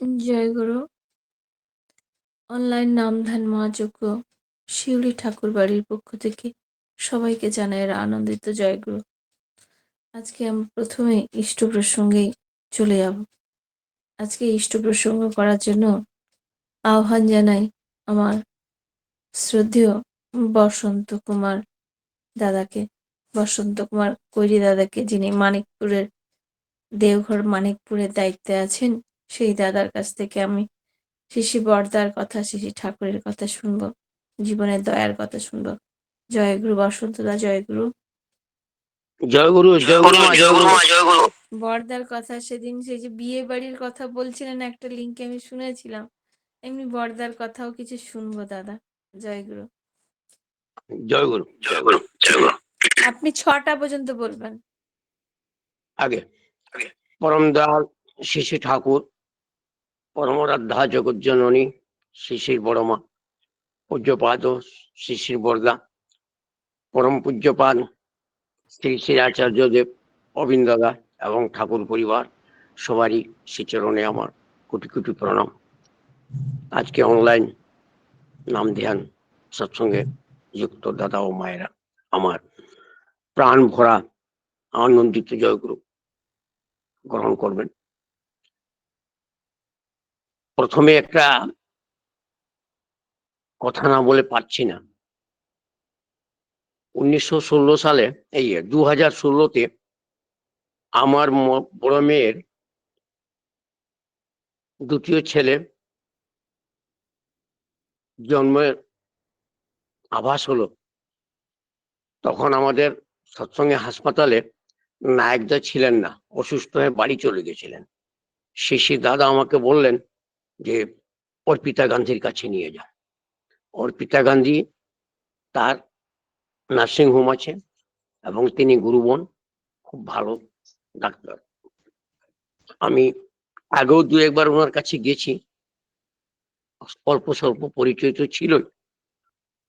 জয়গুরু। Online নামধান মহাযজ্ঞ শিউলি ঠাকুর বাড়ির পক্ষ থেকে সবাইকে জানাই আনন্দিত জয়গুরু। আজকে আমরা প্রথমে ইষ্ট প্রসঙ্গেই চলে যাব। আজকে ইষ্ট প্রসঙ্গ করার জন্য আহ্বান জানাই আমার শ্রদ্ধেয় বসন্ত কুমার দাদাকে, বসন্ত কুমার কৈরি দাদাকে, যিনি মানিকপুরের দেওঘর মানিকপুরের দায়িত্বে আছেন। সেই দাদার কাছ থেকে আমি শিশি বরদার কথা, শিশি ঠাকুরের কথা শুনবো, জীবনের দয়ার কথা শুনবো। জয়গুরু বসন্ত দা, জয়গুরু। জয়গুরু, জয়গুরু মা, জয়গুরু। বরদার কথা সেদিন সেই যে বিয়ে বাড়ির কথা বলছিলেন, একটা লিঙ্কে আমি শুনেছিলাম, এমনি বরদার কথাও কিছু শুনবো দাদা। জয়গুরু। জয়গুরু, জয়গুরু, জয়গুরু। আপনি 6টা পর্যন্ত বলবেন। আগে পরম দয়াল শিশি ঠাকুর, পরমরাধ্যা জগজ্জননী শিশির বড়মা, পূজ্যপাদ শিশির বরদা, পরম পূজ্যপাদ শ্রী শ্রী আচার্যদেব, অবিন্দ দাদা এবং ঠাকুর পরিবার সবারই শ্রীচরণে আমার কোটি কোটি প্রণাম। আজকে অনলাইন নাম ধ্যান সৎসঙ্গে যুক্ত দাদা ও মায়েরা, আমার প্রাণ ভরা আনন্দিত জয়গুরু গ্রহণ করবেন। প্রথমে একটা কথা না বলে পারছি না। 1916 সালে, এই 2016-তে আমার বড় মেয়ের দ্বিতীয় ছেলে জন্মের আভাস হলো। তখন আমাদের সৎসঙ্গে হাসপাতালে নায়কদা ছিলেন না, অসুস্থ হয়ে বাড়ি চলে গেছিলেন। শিশির দাদা আমাকে বললেন যে অর্পিতা গান্ধীর কাছে নিয়ে যান। অর্পিতা গান্ধী তার নার্সিং হোম আছে এবং তিনি গুরুবন, খুব ভালো ডাক্তার। আমি আগেও 2-1 বার ওনার কাছে গেছি, অল্প স্বল্প পরিচয় তো ছিল।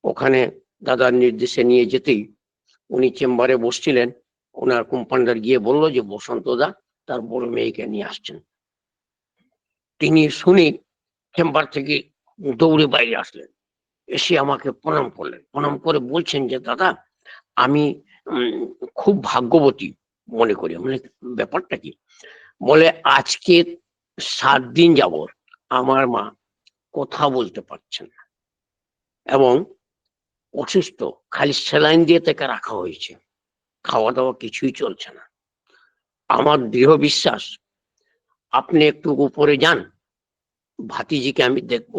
ওখানে দাদার নির্দেশে নিয়ে যেতেই উনি চেম্বারে বসছিলেন, ওনার কম্পাউন্ডার গিয়ে বলল যে বসন্ত দা তার বড় মেয়েকে নিয়ে আসছেন। তিনি শুনে চেম্বার থেকে দৌড়ে বাইরে আসলেন, এসে আমাকে প্রণাম করলেন। প্রণাম করে বলছেন যে দাদা, আমি খুব ভাগ্যবতী মনে করি। মানে ব্যাপারটা কি? বলে আজকে 7 দিন যাবত আমার মা কথা বলতে পারছেন না এবং অসুস্থ, খালি স্যালাইন দিয়ে তাকে রাখা হয়েছে, খাওয়া দাওয়া কিছুই চলছে না। আমার দৃঢ় বিশ্বাস আপনি একটু উপরে যান, ভাতিজিকে আমি দেখব।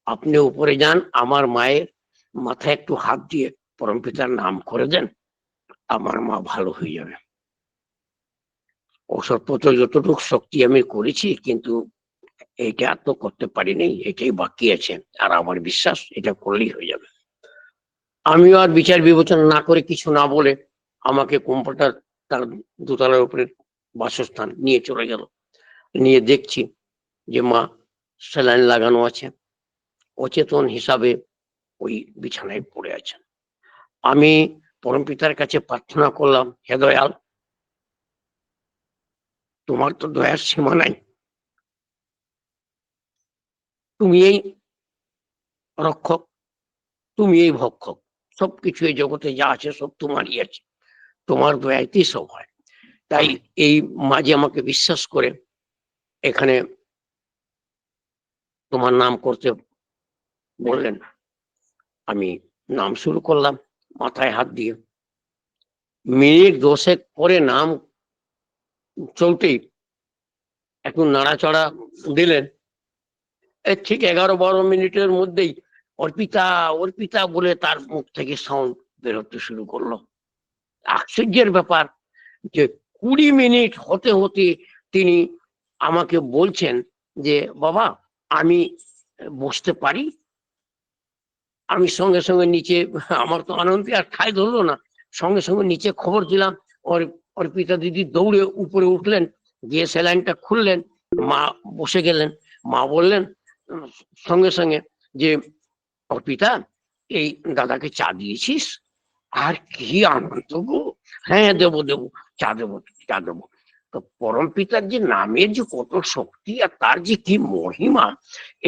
আপনি উপরে যান, আমার মায়ের মাথায় একটু হাত দিয়ে পরমপিতার নাম করে দেন, আমার মা ভালো হয়ে যাবে। ওষুধপত্র যতটুকু শক্তি আমি করেছি, কিন্তু এইটা আর তো করতে পারিনি, এটাই বাকি আছে। আর আমার বিশ্বাস এটা করলেই হয়ে যাবে। আমিও আর বিচার বিবেচনা না করে, কিছু না বলে, আমাকে কম্পাউন্ডার তার দোতলার উপরে বাসস্থান নিয়ে চলে গেল। নিয়ে দেখছি যে মা স্যালাইন লাগানো আছে, অচেতন হিসাবে ওই বিছানায় পড়ে আছেন। আমি পরমপিতার কাছে প্রার্থনা করলাম, হে দয়াল, তোমার তো দয়ার সীমা নাই, তুমি এই রক্ষক, তুমি এই ভক্ষক, সবকিছু এই জগতে যা আছে সব তোমারই আছে, তোমার দয়াতেই সব হয়। তাই এই মাঝে আমাকে বিশ্বাস করে এখানে তোমার নাম করতে বললেন। আমি নাম শুরু করলাম মাথায় হাত দিয়ে। মিনিট 10 পরে নাম চলতেই একটু নাড়াচড়া দিলেন। ঠিক 11-12 মিনিটের মধ্যেই অর্পিতা অর্পিতা বলে তার মুখ থেকে সাউন্ড বেরোতে শুরু করলো। আশ্চর্যের ব্যাপার যে 20 মিনিট হতে হতে তিনি আমাকে বলছেন যে বাবা আমি বসতে পারি। আমি সঙ্গে সঙ্গে নিচে, আমার তো আনন্দে আর ঠাঁই ধরলো না, সঙ্গে সঙ্গে নিচে খবর দিলাম। অর্পিতা দিদি দৌড়ে উপরে উঠলেন, গিয়ে স্যালাইনটা খুললেন, মা বসে গেলেন। মা বললেন সঙ্গে সঙ্গে যে অর্পিতা, এই দাদাকে চা দিয়েছিস? আর কি আনন্দ গো! হ্যাঁ দেবো দেবো, চা দেবো চা দেবো। তো পরম পিতার যে নামের যে কত শক্তি আর তার যে কি মহিমা,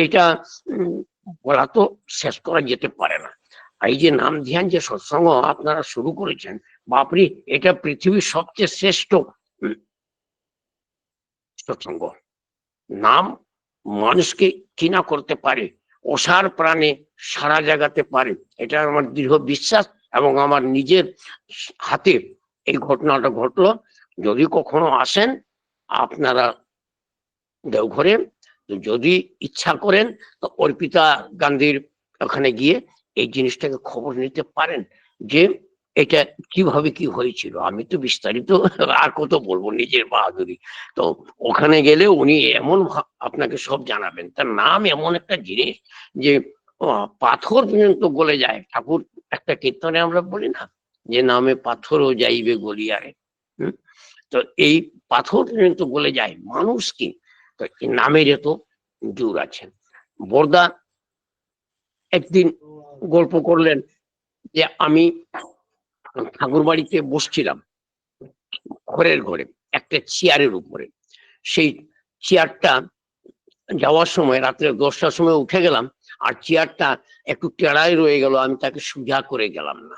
এটা বলা তো শেষ করা যেতে পারে না। এই যে নাম ধ্যান যে সৎসঙ্গ আপনারা শুরু করেছেন, বাপরি, এটা পৃথিবীর সবচেয়ে শ্রেষ্ঠ সৎসঙ্গ। নাম মানুষকে কিনা করতে পারে, অসার প্রাণে সারা জাগাতে পারে, এটা আমার দৃঢ় বিশ্বাস। এবং আমার নিজের হাতে এই ঘটনাটা ঘটলো। যদি কখনো আসেন আপনারা দেওঘরে, যদি ইচ্ছা করেন তো অর্পিতা গান্ধীর ওখানে গিয়ে এই জিনিসটাকে খবর নিতে পারেন যে এটা কিভাবে কি হয়েছিল। আমি তো বিস্তারিত আর কত বলবো নিজের বাহাদুরি। তো ওখানে গেলে উনি এমন আপনাকে সব জানাবেন। তার নাম এমন একটা জিনিস যে পাথর পর্যন্ত গলে যায়। ঠাকুর একটা কীর্তনে আমরা বলি না যে নামে পাথরও যাইবে গলিয়ারে। তো এই পাথর পর্যন্ত গলে যায় মানুষ কি, তো এই নামের এত জোর আছে। বরদা একদিন গল্প করলেন যে আমি ঠাকুর বাড়িতে বসছিলাম ঘরের ঘরে একটা চেয়ারের উপরে। সেই চেয়ারটা যাওয়ার সময় রাত্রে 10টার সময় উঠে গেলাম, আর চেয়ারটা একটু টেড়াই রয়ে গেল, আমি তাকে সোজা করে গেলাম না।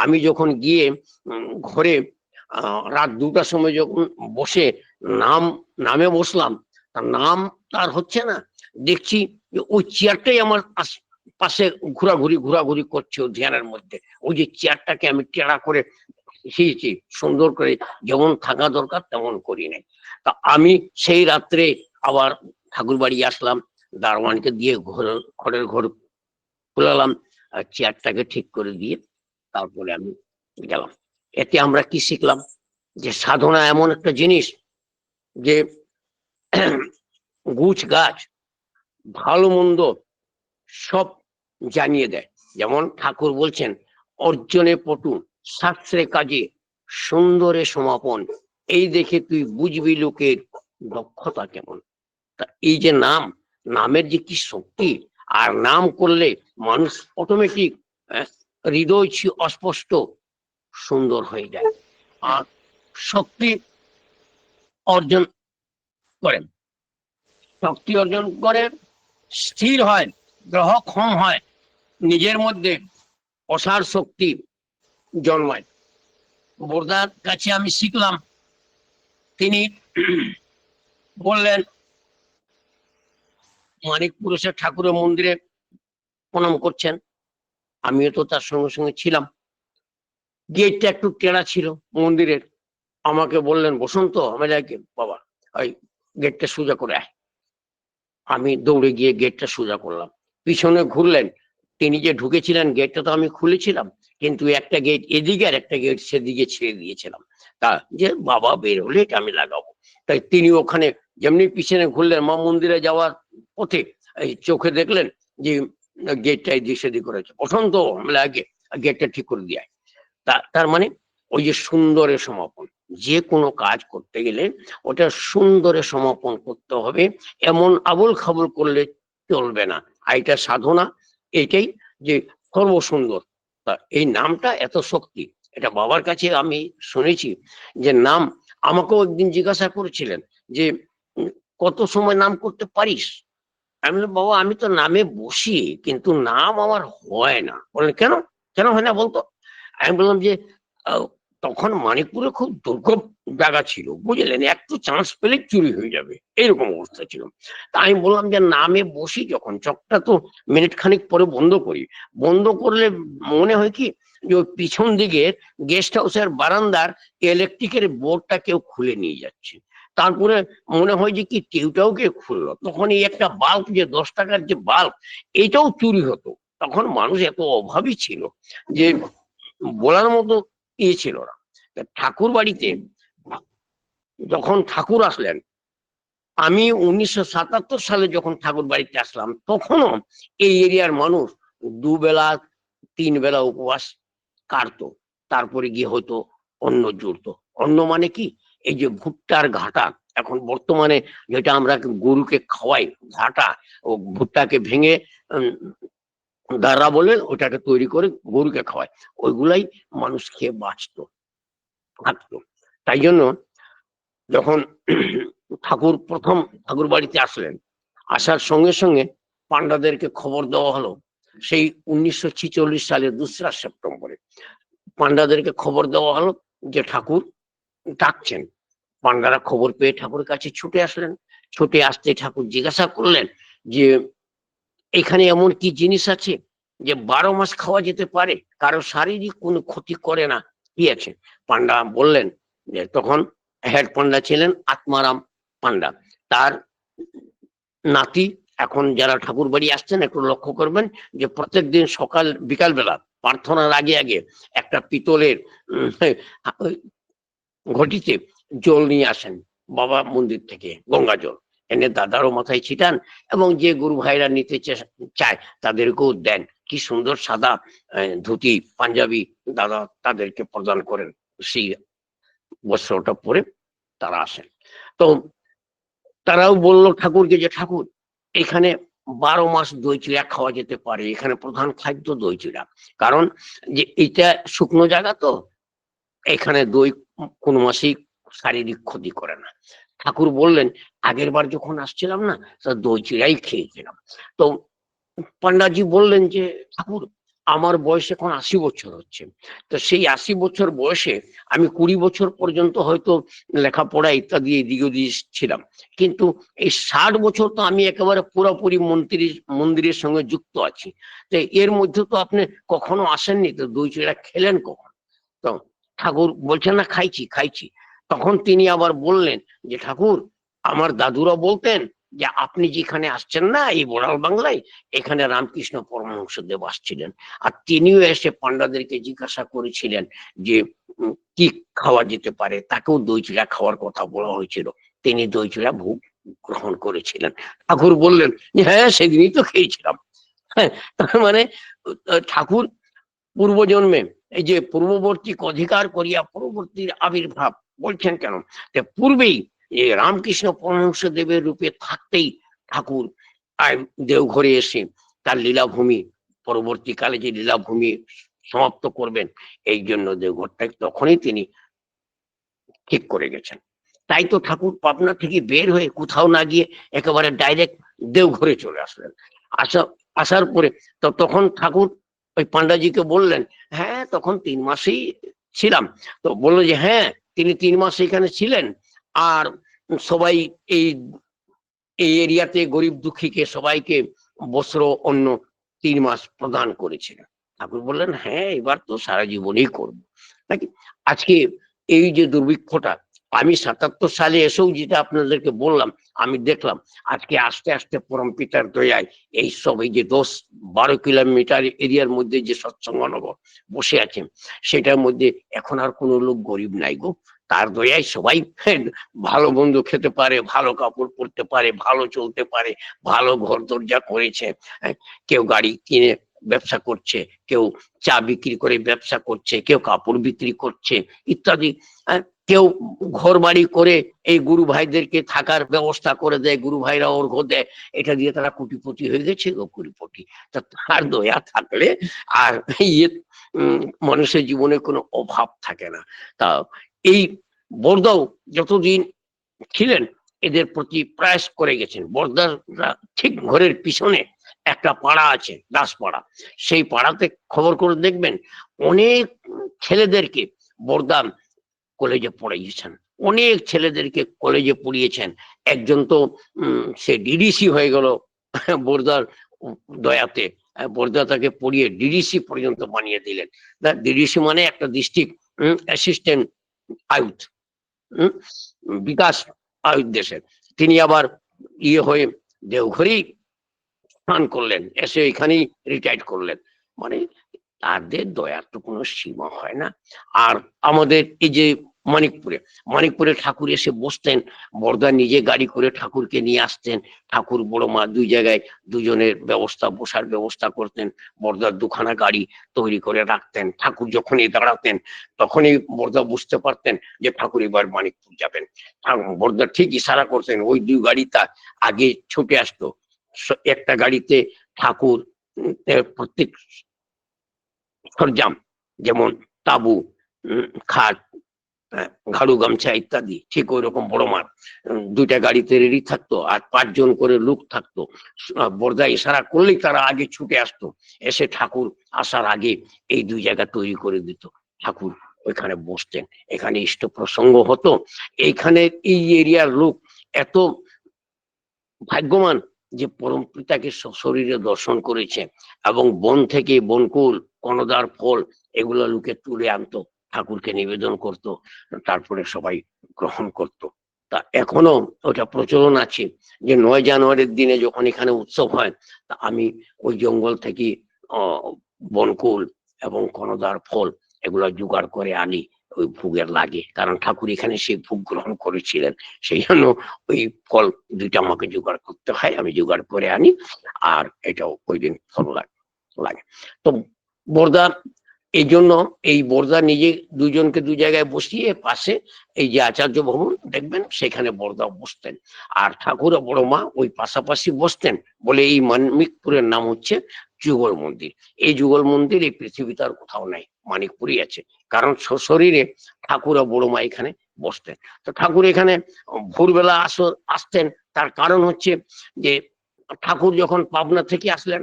আমি যখন গিয়ে ঘরে রাত 2টার সময় যখন বসে নামে বসলাম, তার নাম তার হচ্ছে না, দেখছি যে ওই চেয়ারটাই আমার পাশে ঘোরাঘুরি করছে ও ধ্যানের মধ্যে। ওই যে চেয়ারটাকে আমি টেড়া করে শিখেছি সুন্দর করে, যেমন থাকা দরকার তেমন করি নাই। তা আমি সেই রাত্রে আবার ঠাকুর বাড়ি আসলাম, দারোয়ানকে দিয়ে ঘরের ঘর খুলালাম, চেয়ারটাকে ঠিক করে দিয়ে তারপরে আমি গেলাম। এতে আমরা কি শিখলাম, যে সাধনা এমন একটা জিনিস যে গুছ গাছ ভালো মন্দ সব জানিয়ে দেয়। যেমন ঠাকুর বলছেন, অর্জনে পটু শাস্ত্রে কাজে সুন্দরে সমাপন, এই দেখে তুই বুঝবি লোকের দক্ষতা কেমন। তা এই যে নামের যে কি শক্তি, আর নাম করলে মানুষ অটোমেটিক হৃদয় অস্পষ্ট সুন্দর হয়ে যায়, আর শক্তি অর্জন করেন, শক্তি অর্জন করে স্থির হয়, গ্রহ ক্ষম হয়, নিজের মধ্যে অসার শক্তি জন্মায়। বরদার কাছে আমি শিখলাম, তিনি বললেন মানিক পুরুষের ঠাকুরের মন্দিরে প্রণাম করছেন, আমিও তো তার সঙ্গে সঙ্গে ছিলাম। গেটটা একটু টেরা ছিল মন্দিরের, আমাকে বললেন বসন্ত, আমি বাবা ওই গেটটা সোজা করে আয়। আমি দৌড়ে গিয়ে গেটটা সোজা করলাম, পিছনে ঘুরলেন, তিনি যে ঢুকেছিলেন গেটটা তো আমি খুলেছিলাম, কিন্তু একটা গেট এদিকে আর একটা গেট সেদিকে ছেড়ে দিয়েছিলাম, তা যে বাবা বের হলে এটা আমি লাগাবো। তাই তিনি ওখানে যেমনি পিছনে ঘুরলেন, মা মন্দিরে যাওয়ার পথে এই চোখে দেখলেন যে গেটটা এদিক সেদিক করেছে। বসন্ত, আমরা আগে গেটটা ঠিক করে দিয়ে, তার মানে ওই যে সুন্দরে সমাপন, যে কোনো কাজ করতে গেলে ওটা সুন্দরে সমাপন করতে হবে, এমন আবল খাবল করলে চলবে না। আর এটা সাধনা, এটাই যে সর্বসুন্দর। তা এই নামটা এত শক্তি, এটা বাবার কাছে আমি শুনেছি যে নাম, আমাকেও একদিন জিজ্ঞাসা করেছিলেন যে কত সময় নাম করতে পারিস। আমি বললাম, বাবা আমি তো নামে বসি কিন্তু নাম আমার হয় না। বললেন কেন, কেন হয় না বলতো। আমি বললাম যে তখন মানিকপুরে খুব দুর্গম জায়গা ছিল, বুঝলেন, একটু চান্স পেলে চুরি হয়ে যাবে, এইরকম অবস্থা ছিল। তা আমি বললাম যে নামে বসি যখন, চকটা তো মিনিট খানিক পরে বন্ধ করি, বন্ধ করলে মনে হয় কি যে ওই পিছন দিকের গেস্ট হাউসের বারান্দার ইলেকট্রিকের বোর্ডটা কেউ খুলে নিয়ে যাচ্ছে। তারপরে মনে হয় যে কি কেউটাও কে খুললো, তখন এই একটা বাল্ব, যে 10 টাকার যে বাল্ব, এটাও চুরি হতো। তখন মানুষ এত অভাবী ছিল যে বলার মতো ইয়ে ছিল না। ঠাকুর বাড়িতে যখন ঠাকুর আসলেন, আমি 1977 সালে যখন ঠাকুর বাড়িতে আসলাম, তখনও এই এরিয়ার মানুষ 2 বেলা 3 বেলা উপবাস কাটতো, তারপরে গিয়ে হয়তো অন্ন জুড়তো। অন্ন মানে কি, এই যে ভুট্টার ঘাটা, এখন বর্তমানে যেটা আমরা গরুকে খাওয়াই ঘাটা, ও ভুট্টাকে ভেঙে দাররা বলে ওটাকে তৈরি করে গরুকে খাওয়ায়, ওইগুলাই মানুষ খেয়ে বাঁচতো থাকতো। তাই জন্য যখন ঠাকুর প্রথম ঠাকুর বাড়িতে আসলেন, আসার সঙ্গে সঙ্গে পান্ডাদেরকে খবর দেওয়া হলো, সেই 1946 সালের 2রা সেপ্টেম্বরে পান্ডাদেরকে খবর দেওয়া হলো যে ঠাকুর ডাকছেন। পান্ডারা খবর পেয়ে ঠাকুরের কাছে ছুটে আসলেন। ছুটে আসতে ঠাকুর জিজ্ঞাসা করলেন যে এখানে এমন কি জিনিস আছে যে 12 মাস খাওয়া যেতে পারে, কারো শারীরিক কোনো ক্ষতি করে না, কি আছে? পান্ডা বললেন যে, তখন হেড পান্ডা ছিলেন আত্মারাম পান্ডা, তার নাতি। এখন যারা ঠাকুর বাড়ি আসছেন একটু লক্ষ্য করবেন যে প্রত্যেকদিন সকাল বিকাল বেলা প্রার্থনার আগে আগে একটা পিতলের ঘটিতে জল নিয়ে আসেন বাবা মন্দির থেকে, গঙ্গা জল এনে দাদারও মাথায় ছিটান, এবং যে গুরু ভাইরা নিতে চায় তাদেরকেও দেন। কি সুন্দর সাদা ধুতি পাঞ্জাবি দাদা তাদেরকে প্রদান করেন, সেই বস্ত্রটা পরে তারা আসেন। তো তারাও বললো ঠাকুরকে যে ঠাকুর এখানে 12 মাস দই চিড়া খাওয়া যেতে পারে, এখানে প্রধান খাদ্য দই চিড়া, কারণ যে এটা শুকনো জায়গা তো, এখানে দই কোনো মাসেই শারীরিক ক্ষতি করে না। ঠাকুর বললেন আগের বার যখন আসছিলাম না, দই চিড়াই খেয়েছিলাম। তো পান্ডাজি বললেন যে ঠাকুর আমার বয়স এখন 80 বছর হচ্ছে, তো সেই 80 বছর বয়সে আমি 20 বছর পর্যন্ত হয়তো লেখাপড়া ইত্যাদি এদিক ওদিক ছিলাম, কিন্তু এই 60 বছর তো আমি একেবারে পুরোপুরি মন্দিরের সঙ্গে যুক্ত আছি। তো এর মধ্যে তো আপনি কখনো আসেননি, তো দই চিড়া খেলেন কখন? তো ঠাকুর বলছেন না খাইছি খাইছি। তখন তিনি আবার বললেন যে ঠাকুর আমার দাদুরা বলতেন যে আপনি যেখানে আসছেন না এই বড়াল বাংলায়, এখানে রামকৃষ্ণ পরমহংসদেব আসছিলেন, আর তিনিও এসে পান্ডাদেরকে জিজ্ঞাসা করেছিলেন যে কি খাওয়া যেতে পারে, তাকেও দই চিড়া খাওয়ার কথা বলা হয়েছিল, তিনি দই চিড়া ভোগ গ্রহণ করেছিলেন। ঠাকুর বললেন হ্যাঁ সেদিনই তো খেয়েছিলাম। হ্যাঁ, তার মানে ঠাকুর পূর্বজন্মে এই যে পূর্ববর্তী অধিকার করিয়া পরবর্তীর আবির্ভাব বলছেন কেন, পূর্বেই এই রামকৃষ্ণ পরমহংস দেবের রূপে থাকতেই ঠাকুর দেওঘরে এসে তার লীলাভূমি, পরবর্তীকালে যে লীলাভূমি সমাপ্ত করবেন, এই জন্য দেওঘরটা তখনই তিনি ঠিক করে গেছেন। তাই তো ঠাকুর পাবনা থেকে বের হয়ে কোথাও না গিয়ে একেবারে ডাইরেক্ট দেওঘরে চলে আসলেন। আসার পরে তো তখন ঠাকুর ওই পান্ডাজিকে বললেন হ্যাঁ তখন 3 মাসেই ছিলাম। তো বললো যে হ্যাঁ তিনি 3 মাস এখানে ছিলেন, আর সবাই এই এই এরিয়াতে গরিব দুঃখীকে সবাইকে বস্ত্র অন্য 3 মাস প্রদান করেছিলেন। ঠাকুর বললেন হ্যাঁ এবার তো সারা জীবনই করবো নাকি। আজকে এই যে দুর্ভিক্ষটা, আমি 77 সালে এসেও যেটা আপনাদেরকে বললাম, আমি দেখলাম আজকে আস্তে আস্তে পরম পিতার দয়ায় এই সব এই যে 10-12 কিলোমিটার এরিয়ার মধ্যে যে সৎসঙ্গনগর বসে আছেন, সেটার মধ্যে এখন আর কোনো লোক গরিব নাই গো। তার দয়ায় সবাই ভালো বন্ধু খেতে পারে, ভালো কাপড় পরতে পারে, ভালো চলতে পারে, ভালো ঘর দরজা করেছে। কেউ গাড়ি কিনে ব্যবসা করছে, কেউ চা বিক্রি করে ব্যবসা করছে, কেউ কাপড় বিক্রি করছে ইত্যাদি। কেউ ঘর বাড়ি করে এই গুরু ভাইদেরকে থাকার ব্যবস্থা করে দেয়, গুরু ভাইরা অর্ঘ্য দেয়, এটা দিয়ে তারা কোটিপতি হয়ে গেছে গো, কোটিপতি। তা তার দয়া থাকলে আর ইয়ে মানুষের জীবনে কোনো অভাব থাকে না। তা এই বরদাও যতদিন ছিলেন এদের প্রতি প্রয়াস করে গেছেন। বরদারা ঠিক ঘরের পিছনে একটা পাড়া আছে দাসপাড়া, সেই পাড়াতে খবর করে দেখবেন অনেক ছেলেদেরকে বরদা কলেজে পড়িয়েছেন, অনেক ছেলেদেরকে কলেজে পড়িয়েছেন। একজন তো সে ডিডিসি হয়ে গেল বরদার দয়াতে। বরদা তাকে পড়িয়ে ডিডিসি পর্যন্ত বানিয়ে দিলেন। ডিডিসি মানে একটা ডিস্ট্রিক্ট অ্যাসিস্ট্যান্ট আয়ুথ, বিকাশ আয়ুর দেশের। তিনি আবার ইয়ে হয়ে দেওঘরেই স্নান করলেন, এসে এখানেই রিটায়ার্ড করলেন। মানে তাদের দয়ার তো কোনো সীমা হয় না। আর আমাদের এই যে মানিকপুরে ঠাকুর এসে বসতেন, বরদা নিজে গাড়ি করে ঠাকুরকে নিয়ে আসতেন। ঠাকুর বড় মা দুই জায়গায় দুজনের ব্যবস্থা, বসার ব্যবস্থা করতেন। বরদার দুখানা গাড়ি তৈরি করে রাখতেন, ঠাকুর যখনই দাঁড়াতেন তখনই বরদা বুঝতে পারতেন যে ঠাকুর এবার মানিকপুর যাবেন। বরদা ঠিক ইশারা করতেন, ওই দুই গাড়িটা আগে ছুটে আসতো। একটা গাড়িতে ঠাকুর প্রত্যেক সরঞ্জাম যেমন তাবু, খাট, ঘাড়ু গামছা ইত্যাদি, ঠিক ওই রকম বড় মার দুইটা গাড়িতে রেডি থাকতো, আর 5 জন করে লোক থাকতো। বর্দা ইশারা করলেই তারা আগে ছুটে আসতো, এসে ঠাকুর আসার আগে এই 2 জায়গা তৈরি করে দিত। ঠাকুর ওইখানে বসতেন, এখানে ইষ্ট প্রসঙ্গ হতো। এইখানে এই এরিয়ার লোক এত ভাগ্যবান যে পরম পিতাকে শরীরে দর্শন করেছে, এবং বন থেকে বনকুল, কনদার ফল এগুলো লোকে তুলে আনতো, ঠাকুরকে নিবেদন করত, তারপরে সবাই গ্রহণ করত। তা এখনো ওটা প্রচলন আছে যে 9 জানুয়ারির দিনে যখন এখানে উৎসব হয়, তা আমি ওই জঙ্গল থেকে বনকুল এবং কনদার ফল এগুলো জোগাড় করে আনি, ওই ভোগের লাগে, কারণ ঠাকুর এখানে সেই ভোগ গ্রহণ করেছিলেন। সেই জন্য ওই ফল 2টা আমাকে জোগাড় করতে হয়, আমি জোগাড় করে আনি, আর এটাও ওই দিন ফল লাগে। তো বর্দা এই জন্য এই বর্দা নিজে 2জনকে 2 জায়গায় বসিয়ে পাশে এই যে আচার্য ভবন দেখবেন সেখানে বর্দা বসতেন, আর ঠাকুর ও বড় মা ওই পাশাপাশি বসতেন, বলে এই মানিকপুরের নাম হচ্ছে যুগল মন্দির। এই যুগল মন্দির এই পৃথিবীতে আর কোথাও নাই, মানিকপুরই আছে, কারণ সশরীরে ঠাকুর ও বড় মা এখানে বসতেন। তো ঠাকুর এখানে ভোরবেলা আসতেন, তার কারণ হচ্ছে যে ঠাকুর যখন পাবনা থেকে আসলেন,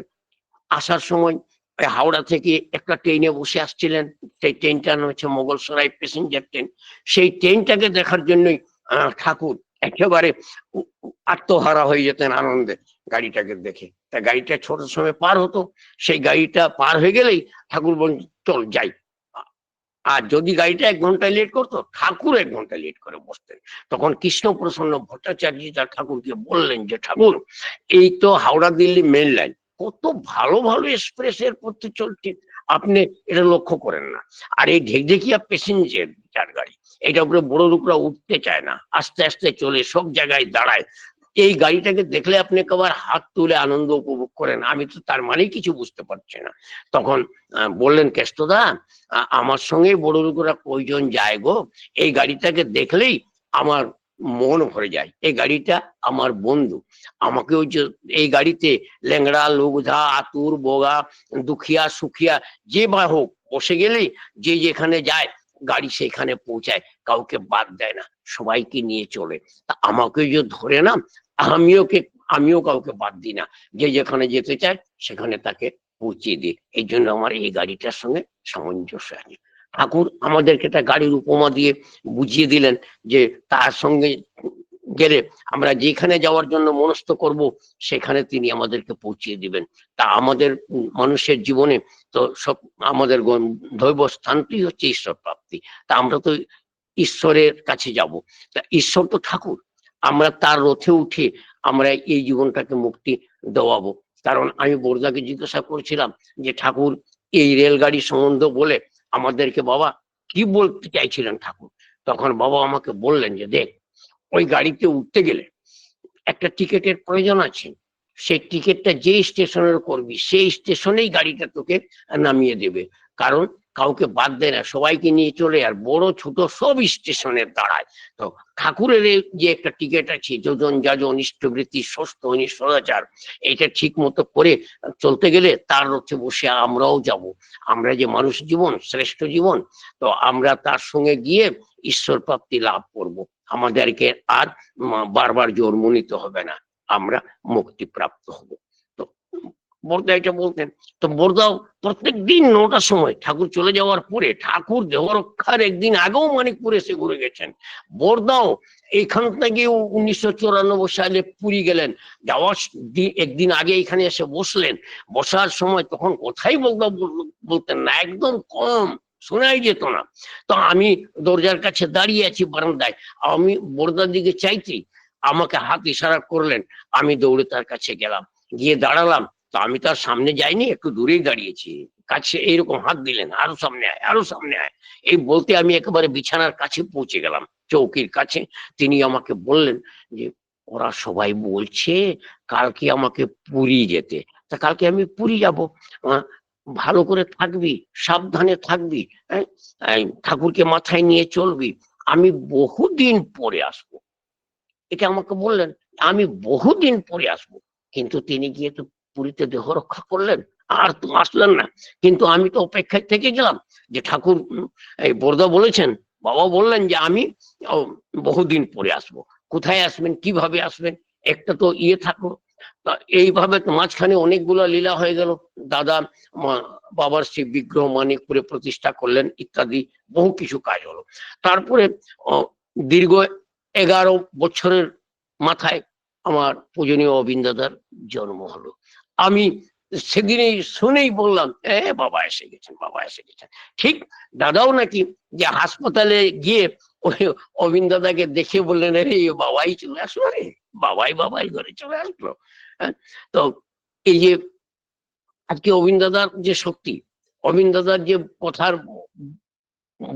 আসার সময় হাওড়া থেকে একটা ট্রেনে বসে আসছিলেন, সেই ট্রেনটার নাম হচ্ছে মোগলসরাই প্যাসেঞ্জার ট্রেন। সেই ট্রেনটাকে দেখার জন্যই ঠাকুর একেবারে আত্মহারা হয়ে যেতেন আনন্দে গাড়িটাকে দেখে। তা গাড়িটা ছোট সময় পার হতো, সেই গাড়িটা পার হয়ে গেলেই ঠাকুর বলেন চল যাই। আর যদি গাড়িটা 1 ঘন্টা লেট করতো, ঠাকুর 1 ঘন্টা লেট করে বসতেন। তখন কৃষ্ণ প্রসন্ন ভট্টাচার্য তার ঠাকুরকে বললেন যে ঠাকুর, এই তো হাওড়া দিল্লি মেন লাইন, কত ভালো ভালো এক্সপ্রেস এর পথে চলছে, আপনি এটা লক্ষ্য করেন না? আর এই ঢেকঢেকিয়া প্যাসেঞ্জার গাড়ি, এটা উপরে বড় লোকরা উঠতে চায় না, আস্তে আস্তে চলে, সব জায়গায় দাঁড়ায়। এই গাড়িটাকে দেখলে আপনি একবার হাত তুলে আনন্দ উপভোগ করেন। আমি তো তার মানে কিছু বুঝতে পারছি না। তখন বললেন কেষ্টদা, আমার সঙ্গে বড় লোকেরা কয়জন যায় গো, এই গাড়িটাকে দেখলেই আমার মন ভরে যায়, এই গাড়িটা আমার বন্ধু। আমাকে ওই যে এই গাড়িতে ল্যাংড়া, লুগধা, আতুর, বোগা, দুখিয়া, সুখিয়া যে বা হোক বসে গেলেই যে যেখানে যায় গাড়ি সেখানে পৌঁছায়, কাউকে বাদ দেয় না, সবাইকে নিয়ে চলে। তা আমাকে যে ধরে না, আমিও কাউকে বাদ দিই না, যে যেখানে যেতে চায় সেখানে তাকে পৌঁছিয়ে দিই। এই জন্য আমার এই গাড়িটার সঙ্গে সামঞ্জস্য আছে। ঠাকুর আমাদেরকে একটা গাড়ির উপমা দিয়ে বুঝিয়ে দিলেন যে তার সঙ্গে গেলে আমরা যেখানে যাওয়ার জন্য মনস্থ করব সেখানে তিনি আমাদেরকে পৌঁছিয়ে দিবেন। তা আমাদের মানুষের জীবনে তো সব আমাদের দৈব স্থানটি হচ্ছে ঈশ্বর প্রাপ্তি। তা আমরা তো ঈশ্বরের কাছে যাব, তা ঈশ্বর তো ঠাকুর, আমরা তার রথে উঠে আমরা এই জীবনটাকে মুক্তি দেওয়াবো। কারণ আমি বর্দাকে জিজ্ঞাসা করছিলাম যে ঠাকুর এই রেলগাড়ি সম্বন্ধ বলে আমাদেরকে বাবা কি বলতে চাইছিলেন ঠাকুর, তখন বাবা আমাকে বললেন যে দেখ, ওই গাড়িতে উঠতে গেলে একটা টিকিটের প্রয়োজন আছে, সেই টিকিটটা যে স্টেশনের করবি সেই স্টেশনেই গাড়িটা তোকে নামিয়ে দেবে, কারণ কাউকে বাদ দেয় না, সবাইকে নিয়ে চলে, আর বড় ছোট সব স্টেশনে দাঁড়ায়। তো ঠাকুরের যে একটা টিকিট আছে, যোজন যাজন ইষ্টবৃত্তি ষষ্ঠ সদাচার, এটা ঠিক মতো করে চলতে গেলে তার রথে বসে আমরাও যাব। আমরা যে মানুষ জীবন শ্রেষ্ঠ জীবন, তো আমরা তার সঙ্গে গিয়ে ঈশ্বর প্রাপ্তি লাভ করব, আমাদেরকে আর বারবার জন্ম নিতে হবে না, আমরা মুক্তি প্রাপ্ত হব। তো বর্দা এটা বলতেন। তো বর্দাও প্রত্যেক দিন 9টার সময় ঠাকুর চলে যাওয়ার পরে, ঠাকুর দেহ রক্ষার একদিন আগেও মানিকপুরে এসে ঘুরে গেছেন। বর্দাও এইখান থেকে 1994 সালে পুরী গেলেন, যাওয়ার একদিন আগে এখানে এসে বসলেন, বসার সময় তখন কোথায় বর্দা বলতেন না, একদম কম, শোনাই যেত না। তো আমি দরজার কাছে দাঁড়িয়ে আছি বারান্দায়, আমি বর্দার দিকে চাইছি, আমাকে হাত ইশারা করলেন, আমি দৌড়ে তার কাছে গেলাম, গিয়ে দাঁড়ালাম। তো আমি তার সামনে যাইনি, একটু দূরেই দাঁড়িয়েছি, কাছে এইরকম হাত দিলেন, আরো সামনে আয়, আরো সামনে আয়, এই বলতে আমি একেবারে বিছানার কাছে পৌঁছে গেলাম, চৌকির কাছে। তিনি আমাকে বললেন যে ওরা সবাই বলছে কালকে আমাকে পুরী যেতে, তা কালকে আমি পুরী যাব, ভালো করে থাকবি, সাবধানে থাকবি, হ্যাঁ, ঠাকুরকে মাথায় নিয়ে চলবি, আমি বহুদিন পরে আসবো, এটা আমাকে বললেন, আমি বহুদিন পরে আসবো। কিন্তু তিনি গিয়ে তো পুরীতে দেহ রক্ষা করলেন, আর তো আসলেন না। কিন্তু আমি তো অপেক্ষায় থেকে গেলাম যে ঠাকুর, এই বর্দা বলেছেন বাবা বললেন যে আমি বহুদিন পরে আসবো। কোথায় আসবেন, কিভাবে আসবেন, একটা তো ইয়ে থাকো। তা এইভাবে তো মাঝখানে অনেকগুলো লীলা হয়ে গেল। দাদা বাবার সেই বিগ্রহ মানিকপুরে প্রতিষ্ঠা করলেন ইত্যাদি বহু কিছু কাজ হলো। তারপরে দীর্ঘ 11 বছরের মাথায় আমার পূজনীয় অবিন্দাদার জন্ম হলো। আমি সেদিনেই শুনেই বললাম, বাবা এসে গেছেন, বাবা এসে গেছেন। ঠিক দাদাও নাকি যে হাসপাতালে গিয়ে ওই অবিন দাদাকে দেখে বললেন, আরে বাবাই চলে আসলো, রে বাবাই ঘরে চলে আসলো। তো এই যে আজকে অবিন দাদার যে শক্তি, অবিন দাদার যে কথার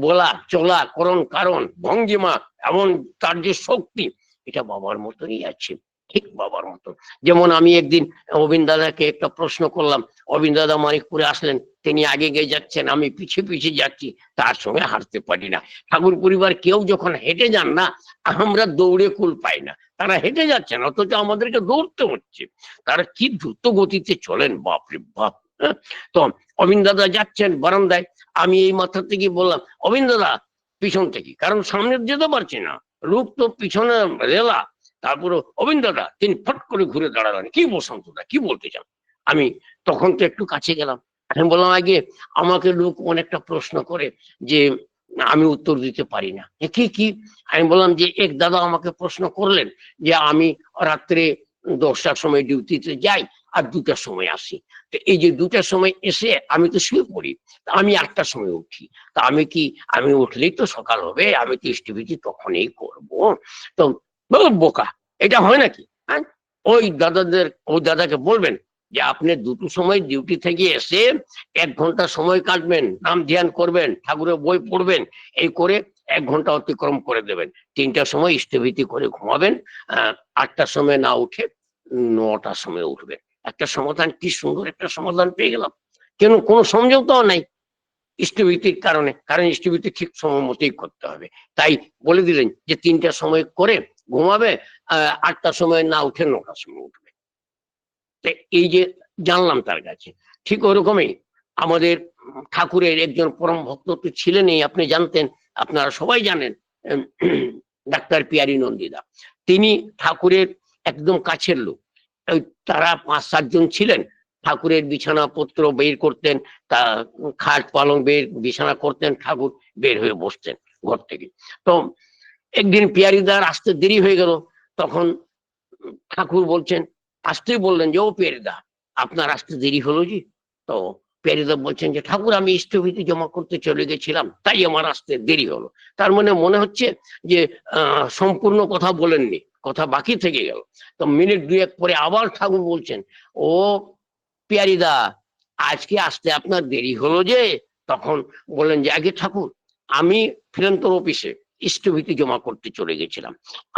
বলা চলা করণ কারণ ভঙ্গিমা, এমন তার যে শক্তি, এটা বাবার মতনই আছে, ঠিক বাবার মতন। যেমন আমি একদিন অবিন দাদাকে একটা প্রশ্ন করলাম, অবিন দাদা মানিকপুরে আসলেন, তিনি আগে গিয়ে যাচ্ছেন, আমি পিছিয়ে পিছিয়ে যাচ্ছি, তার সঙ্গে হাঁটতে পারি না। ঠাকুর পরিবার কেউ যখন হেঁটে যান না, আমরা দৌড়ে কুল পাই না। তারা হেঁটে যাচ্ছেন অথচ আমাদেরকে দৌড়তে হচ্ছে। তারা কি দ্রুত গতিতে চলেন, বাপরে বাপ। তো অবিন দাদা যাচ্ছেন বারান্দায়, আমি এই মাথা থেকে বললাম, অবিন দাদা, পিছন থেকে, কারণ সামনে যেতে পারছি না, লোক তো পিছনে রেলা। তারপরে অবিন দাদা, তিনি ফট করে ঘুরে দাঁড়ালেন, কি বসন্তদা, কি বলতে চান? আমি তখন তো একটু কাছে গেলাম, আমি বললাম, আগে আমাকে লোক অনেকটা প্রশ্ন করে যে আমি উত্তর দিতে পারি না। কি কি? আমি বললাম যে এক দাদা আমাকে প্রশ্ন করলেন যে আমি রাত্রে 10টার সময় ডিউটিতে যাই আর 2টার সময় আসি। তো এই যে 2টার সময় এসে আমি তো শুয়ে পড়ি, আমি 8টার সময় উঠি। তা আমি উঠলেই তো সকাল হবে, আমি তো ইষ্টভীতি তখনই করবো। তো বোকা, এটা হয় নাকি? হ্যাঁ, ওই দাদাকে বলবেন যে আপনি 2টোর সময় ডিউটি থেকে এসে 1 ঘন্টা সময় কাটবেন, নাম ধ্যান করবেন, ঠাকুরের বই পড়বেন, এই করে 1 ঘন্টা অতিক্রম করে দেবেন। 3টার সময় ইষ্টভীতি করে ঘুমাবেন, 8টার সময় না উঠে 9টার সময় উঠবেন। একটা সমাধান, কি সুন্দর একটা সমাধান পেয়ে গেলাম। কেন কোনো সমঝোতাও নাই ইষ্টভীতির কারণে, কারণ ইষ্টভীতি ঠিক সময় মতোই করতে হবে। তাই বলে দিলেন যে 3টার সময় করে ঘুমাবে, 8টার সময় না উঠে 9টার সময় উঠবে। এই যে জানলাম তার কাছে। ঠিক ওরকমই আমাদের ঠাকুরের একজন পরম ভক্ত তো ছিলেনই, আপনি জানতেন, আপনারা সবাই জানেন, ডাক্তার পিয়ারি নন্দীদা। তিনি ঠাকুরের একদম কাছের লোক। তারা 5-7 জন ছিলেন। ঠাকুরের বিছানাপত্র বের করতেন, তা খাট পালং বের বিছানা করতেন, ঠাকুর বের হয়ে বসতেন ঘর থেকে। তো একদিন পিয়ারিদার আসতে দেরি হয়ে গেল, তখন ঠাকুর বলছেন, আসতেই বললেন যে, ও পেরিদা, আপনার আসতে দেরি হলো জি। তো পেরিদা বলছেন যে, ঠাকুর আমি ইষ্টভীতি জমা করতে চলে গেছিলাম, তাই আমার আসতে দেরি হলো। তার মানে মনে হচ্ছে যে সম্পূর্ণ কথা বলেননি, কথা বাকি থেকে গেল। তো মিনিট 2-1 পরে আবার ঠাকুর বলছেন, ও পিয়ারিদা, আজকে আসতে আপনার দেরি হলো যে। তখন বললেন যে, আগে ঠাকুর, আমি ফিরন্তর অফিসে ইষ্টভীতি জমা করতে চলে গেছিলাম,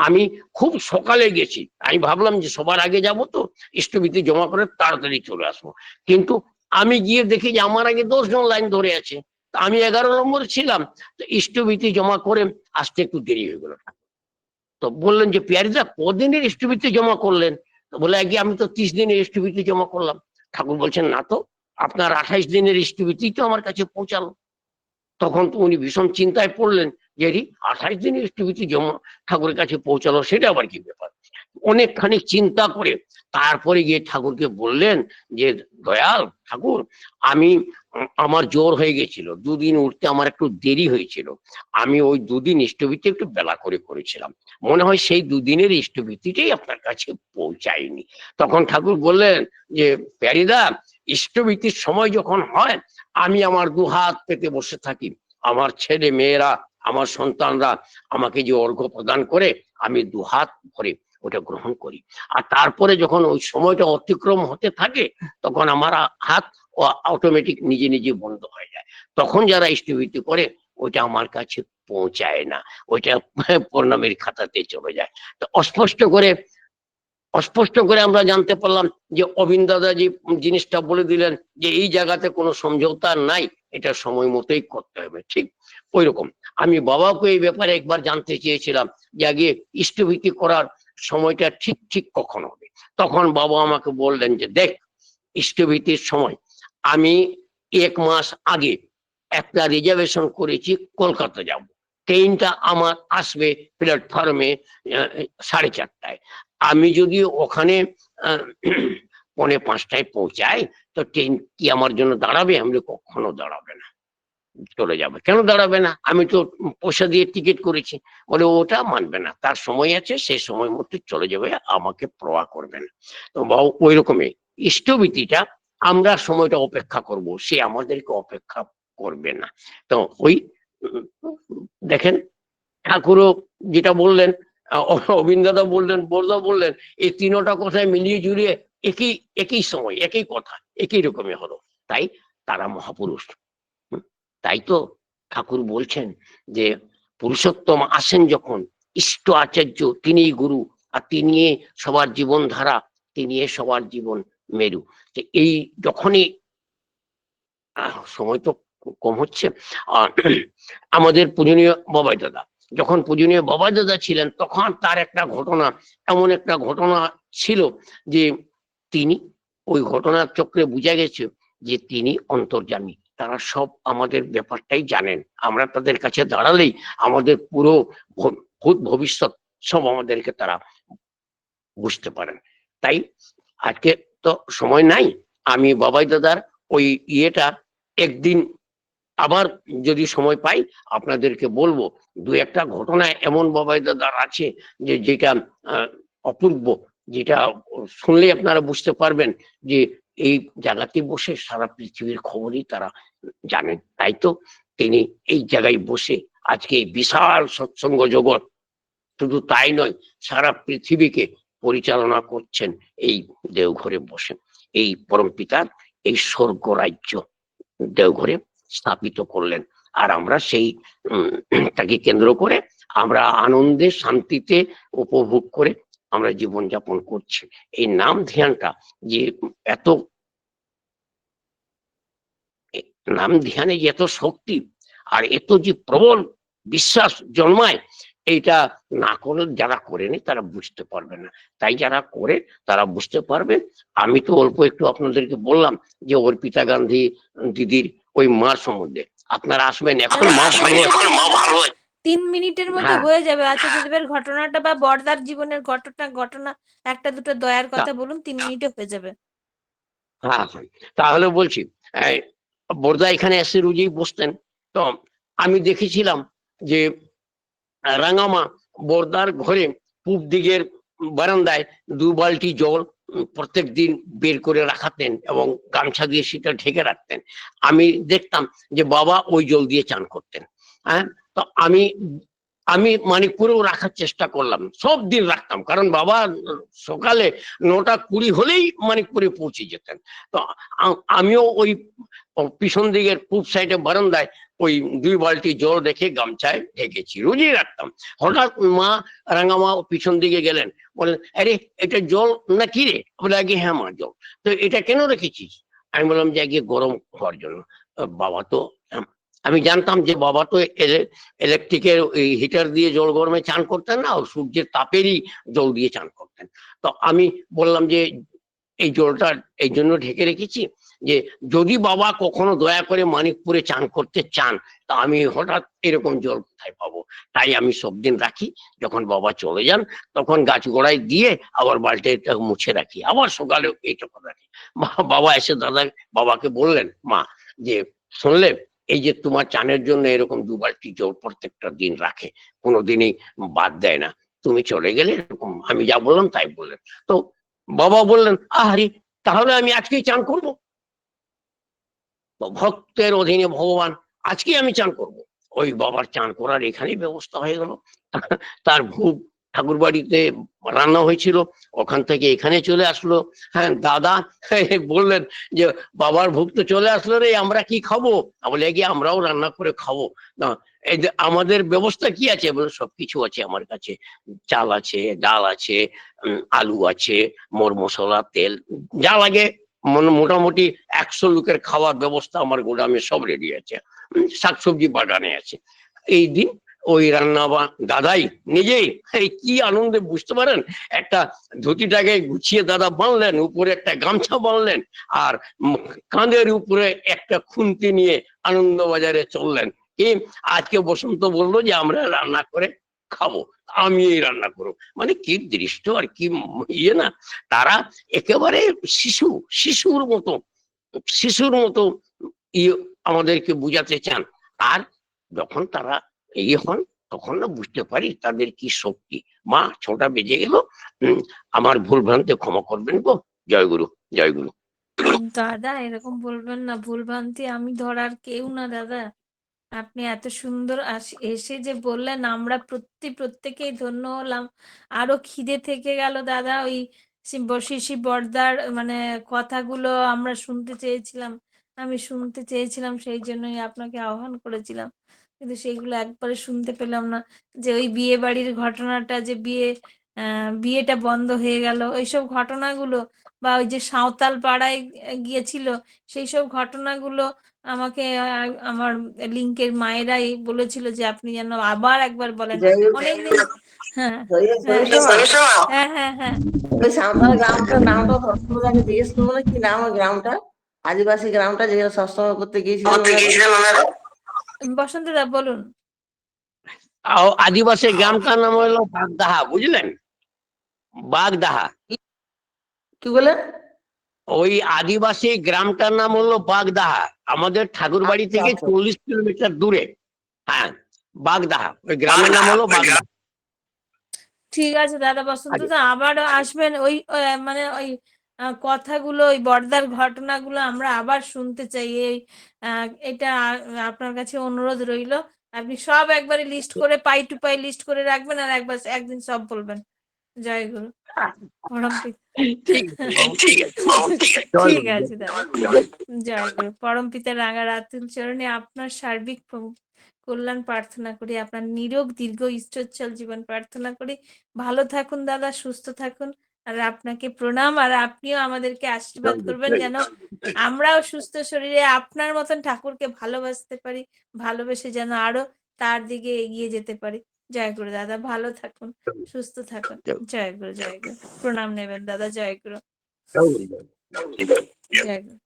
আমি খুব সকালে গেছি, আমি ভাবলাম যে সবার আগে যাব, তো ইষ্টভীতি জমা করে তাড়াতাড়ি চলে আসবো। কিন্তু আমি গিয়ে দেখি যে আমার আগে 10 জন লাইন ধরে আছে, আমি 11 নম্বর ছিলাম। তো ইষ্টভীতি জমা করে আসতে একটু দেরি হয়ে গেল। তো বললেন যে, পিয়ারিদা, কদিনের ইষ্টভীতি জমা করলেন? তো বলে, আগে আমি তো 30 দিনের ইষ্টভীতি জমা করলাম। ঠাকুর বলছেন, না তো, আপনার 28 দিনের ইষ্টভীতি তো আমার কাছে পৌঁছালো। তখন তো উনি ভীষণ চিন্তায় পড়লেন যে 28 দিনের ইষ্টভীতি জমা ঠাকুরের কাছে পৌঁছালো, সেটা আবার কি ব্যাপার। অনেকখানি চিন্তা করে তারপরে গিয়ে ঠাকুরকে বললেন যে, দয়াল ঠাকুর, আমি আমার জ্বর হয়ে গেছিল, 2 দিন উঠতে আমার একটু দেরি হয়েছিল, আমি ওই 2 দিন ইষ্টভীতি একটু বেলা করে করেছিলাম, মনে হয় সেই 2 দিনের ইষ্টভীতিটাই আপনার কাছে পৌঁছায়নি। তখন ঠাকুর বললেন যে, প্যারিদা, ইষ্টভীতির সময় যখন হয়, আমি আমার 2 হাত পেতে বসে থাকি, আমার ছেলে মেয়েরা, আমার সন্তানরা আমাকে যে অর্ঘ্য প্রদান করে, আমি 2 হাত ভরে ওটা গ্রহণ করি। আর তারপরে যখন ওই সময়টা অতিক্রম হতে থাকে, তখন আমার হাত অটোমেটিক নিজে নিজে বন্ধ হয়ে যায়। তখন যারা ইষ্টভীতি করে, ওইটা আমার কাছে পৌঁছায় না, ওইটা প্রণামের খাতাতে চলে যায়। তো অস্পষ্ট করে আমরা জানতে পারলাম যে অবিন দাদা যে জিনিসটা বলে দিলেন যে এই জায়গাতে কোনো সমঝোতা নাই, এটা সময় মতোই করতে হবে। ঠিক ওই রকম আমি বাবাকে এই ব্যাপারে একবার জানতে চেয়েছিলাম যে আগে ইষ্টভীতি করার সময়টা ঠিক ঠিক কখন হবে। তখন বাবা আমাকে বললেন যে, দেখ, ইষ্টভীতির সময় আমি 1 মাস আগে একটা রিজার্ভেশন করেছি, কলকাতা যাব। ট্রেনটা আমার আসবে প্ল্যাটফর্মে 4:30টায়। আমি যদি ওখানে 4:45টায় পৌঁছাই, তো ট্রেন কি আমার জন্য দাঁড়াবে? আমি বলি, কখনো দাঁড়াবে না, চলে যাবে। কেন দাঁড়াবে না? আমি তো পয়সা দিয়ে টিকিট করেছি। বলে ওটা মানবে না, তার সময় আছে, সেই সময় মতো চলে যাবে, আমাকে প্রওয়া করবে না। তো ওই রকমই ইষ্টভীতিটা, আমরা সময়টা অপেক্ষা করব, সে আমাদেরকে অপেক্ষা করবে না। তো ওই উম, দেখেন, ঠাকুরও যেটা বললেন, অবিন দাদা বললেন, বড়দা বললেন, এই তিনটা কথায় মিলিয়ে জুড়িয়ে একই একই সময় একই কথা একই রকমই হলো। তাই তারা মহাপুরুষ। হুম, তাই তো ঠাকুর বলছেন যে পুরুষোত্তম আসেন যখন, ইষ্ট আচার্য তিনিই গুরু, আর তিনি সবার জীবন ধারা, তিনি সবার জীবন মেরু। যে এই যখনই সময় তো কম হচ্ছে, আমাদের পূজনীয় বাবাই দাদা, যখন পূজনীয় বাবাই দাদা ছিলেন, তখন তার একটা ঘটনা, এমন একটা ঘটনা ছিল যে তিনি, ওই ঘটনার চক্রে বোঝা গেছে যে তিনি অন্তর্যামী, তারা সব আমাদের ব্যাপারটাই জানেন। আমরা তাদের কাছে দাঁড়ালেই আমাদের পুরো ভূত ভবিষ্যৎ সব আমাদেরকে তারা বুঝতে পারেন। তাই আজকে তো সময় নাই, আমি বাবাই দাদার ওই ইয়েটা একদিন আবার যদি সময় পাই আপনাদেরকে বলবো। দু একটা ঘটনা এমন বাবাই দাদার আছে যে যেটা অপূর্ব, যেটা শুনলে আপনারা বুঝতে পারবেন যে এই জায়গাতে বসে সারা পৃথিবীর খবরই তারা জানেন। তাই তো তিনি এই জায়গায় বসে আজকে এই বিশাল সৎসঙ্গ জগৎ, শুধু তাই নয়, সারা পৃথিবীকে পরিচালনা করছেন এই দেওঘরে বসে। এই পরম পিতার এই স্বর্গ রাজ্য দেওঘরে স্থাপিত করলেন, আর আমরা সেই তাকে কেন্দ্র করে আমরা আনন্দে শান্তিতে উপভোগ করে আমরা জীবনযাপন করছি। এই নাম ধ্যানটা যে এত, নাম ধ্যানে যে এত শক্তি আর এত যে প্রবল বিশ্বাস জন্মায়, এইটা না করে যারা করেনি তারা বুঝতে পারবে না। তাই যারা করে তারা বুঝতে পারবে। আমি তো অল্প একটু আপনাদেরকে বললাম যে অর্পিতা গান্ধী দিদির ওই মা সম্বন্ধে। আপনারা আসবেন, এখন মা ভালো আছে। 3 মিনিটের মধ্যে হ্যাঁ, হয়ে যাবে। আচার্যদেবের ঘটনাটা বা বড়দার জীবনের ঘটনা একটা দুটো দয়ার কথা বলুন, 3 মিনিটে হয়ে যাবে। হ্যাঁ হ্যাঁ, তাহলে বলছি, এই বড়দা এখানে এসে রোজই বসতেন। তো আমি দেখেছিলাম যে রাঙামা বড়দার ঘরে পূব দিকের বারান্দায় 2 বালতি জল প্রত্যেক দিন বের করে রাখাতেন এবং গামছা দিয়ে সেটা ঢেকে রাখতেন। আমি দেখতাম যে বাবা ওই জল দিয়ে চান করতেন। হ্যাঁ, তো আমি আমি মানিকপুরেও রাখার চেষ্টা করলাম, সব দিন রাখতাম, কারণ বাবা সকালে 9:20 হলেই মানিকপুরে পৌঁছে যেতেন। তো আমিও ওই পিছন দিকের পূব সাইডে বারান্দায় ওই 2 বালতি জল রেখে গামছায় ঢেকেছি, রোজই রাখতাম। হঠাৎ মা, রাঙামা পিছন দিকে গেলেন, বললেন, আরে এটা জল না কি রে? বলে, আগে হ্যাঁ মা, জল। তো এটা কেন রেখেছিস? আমি বললাম যে আগে গরম হওয়ার জন্য। বাবা তো, আমি জানতাম যে বাবা তো ইলেকট্রিকের হিটার দিয়ে জল গরমে চান করতেন না, সূর্যের তাপেরই জল দিয়ে চান করতেন। তো আমি বললাম যে এই জলটা এই জন্য ঢেকে রেখেছি যে যদি বাবা কখনো দয়া করে মানিকপুরে চান করতে চান, তা আমি হঠাৎ এরকম জল কোথায় পাবো। তাই আমি সব দিন রাখি, যখন বাবা চলে যান তখন গাছ গোড়ায় দিয়ে আবার বালতিটা মুছে রাখি, আবার সকালে এইটুকু রাখি। বাবা এসে বাবাকে বললেন, মা, যে শুনলে, এই যে তোমার চানের জন্য এরকম 2 বালতি জল প্রত্যেকটা দিন রাখে, কোনোদিনই বাদ দেয় না, তুমি চলে গেলে এরকম। আমি যা বললাম তাই বললেন। তো বাবা বললেন, আহারি, তাহলে আমি আজকেই চান করব। ভক্তের অধীনে ভগবান, আজকে আমি চান করব। ওই বাবার চান করার এখানেই ব্যবস্থা হয়ে গেল। তার ভোগ ঠাকুর বাড়িতে রান্না হয়েছিল, ওখান থেকে এখানে চলে আসলো। হ্যাঁ, দাদা বললেন যে বাবার ভোগ তো চলে আসলো রে, আমরা কি খাবো? বলে, গিয়ে আমরাও রান্না করে খাবো না। এই যে আমাদের ব্যবস্থা কি আছে? বলে, সবকিছু আছে আমার কাছে, চাল আছে, ডাল আছে, আলু আছে, মর মশলা, তেল, যা লাগে মোটামুটি 100 লোকের খাওয়ার ব্যবস্থা আমার গোডামে সব রেডি আছে, শাকসবজি বাগানে আছে। এই দিন ওই রান্না বা দাদাই নিজেই, এই কি আনন্দে বুঝতে পারেন, একটা ধুতিটাকে গুছিয়ে দাদা বাঁধলেন, উপরে একটা গামছা বাঁধলেন, আর কাঁধের উপরে একটা খুন্তি নিয়ে আনন্দবাজারে চললেন। কি আজকে বসন্ত বললো যে আমরা রান্না করে খাবো, আমি এই রান্না করবো, মানে কি দৃষ্ট আর কি ইয়ে না, তারা একেবারে শিশুর মতো শিশুর মতো ইয়ে আমাদেরকে বুঝাতে চান। আর যখন তারা ইয়ে হন তখন না বুঝতে পারি তাদের কি শক্তি। মা 6টা বেজে গেল, আমার ভুল ভ্রান্তি ক্ষমা করবেন গো। জয় গুরু, জয় গুরু। দাদা এরকম বলবেন না, ভুল ভ্রান্তি আমি ধরার কেউ না দাদা। আপনি এত সুন্দর এসে যে বললেন, আমরা প্রত্যেকেই ধন্য হলাম। আরো খিদে থেকে গেল দাদা, ওই শিশি বর্দার মানে কথাগুলো আমরা শুনতে চেয়েছিলাম, আমি শুনতে চেয়েছিলাম, সেই জন্যই আপনাকে আহ্বান করেছিলাম, কিন্তু সেগুলো একবারে শুনতে পেলাম না। যে ওই বিয়ে বাড়ির ঘটনাটা, যে বিয়েটা বন্ধ হয়ে গেল, ওইসব ঘটনাগুলো, বা ওই যে সাঁওতাল পাড়ায় গিয়েছিল, সেই সব ঘটনাগুলো আমাকে আমার লিঙ্কের মায়েরাই বলেছিল যে আপনি যেন আবার একবার বলেন। যাই হোক, অনেকদিন। হ্যাঁ, হ্যাঁ, সরিষা মা, হ্যাঁ, হ্যাঁ, হ্যাঁ। ওই সাঁওতাল গ্রামটার নামটা সবসময় জিজ্ঞেস করবো না, কি নাম ওই গ্রামটা, আদিবাসী গ্রামটা যেখানে সবসময় করতে গিয়েছিলেন ওনারা? বসন্ত দা বলুন। আদিবাসী গ্রামটার নাম হলো বাগদাহা, বুঝলেন? বাগদাহা। কি বলেন? ওই আদিবাসী গ্রামটার নাম হলো বাগদাহা, আমাদের ঠাকুর বাড়ি আচ্ছা থেকে আচ্ছা 40 কিলোমিটার দূরে। হ্যাঁ, বাগদাহা, ওই গ্রামের নাম হলো বাগদাহা। ঠিক আছে দাদা, বসন্ত দা আবার আসবেন, ওই মানে ওই কথাগুলো, ওই বর্দার ঘটনাগুলো আমরা আবার শুনতে চাই। এটা আপনার কাছে অনুরোধ রইলো। আপনি সব একবারে লিস্ট করে, পাই টু পাই লিস্ট করে রাখবেন, আর একবার একদিন সব বলবেন। জয় গুরু, পরম পিতা। ঠিক আছে বাবু, ঠিক আছে বাবু, ঠিক আছে। জয় ঠিক গুরু, আছে জয় দাদা, জয় গুরু। পরম পিতা রাঙা রাতুল চরণে আপনার সার্বিক কল্যাণ প্রার্থনা করি, আপনার নিরোগ দীর্ঘ ঈশ্বরচল জীবন প্রার্থনা করি। ভালো থাকুন দাদা, সুস্থ থাকুন। আর আপনাকে প্রণাম, আর আপনিও আমাদেরকে আশীর্বাদ গুরু, করবেন জয় যেন গুরু। আমরাও সুস্থ শরীরে আপনার মতন ঠাকুরকে ভালোবাসতে পারি, ভালোবেসে যেন আরো তার দিকে এগিয়ে যেতে পারি। জয় গুরু দাদা, ভালো থাকুন, সুস্থ থাকুন। জয় গুরু, জয় গুরু। প্রণাম নেবেন দাদা, জয় গুরু, জয় গুরু, জয় গুরু। জয় গুরু।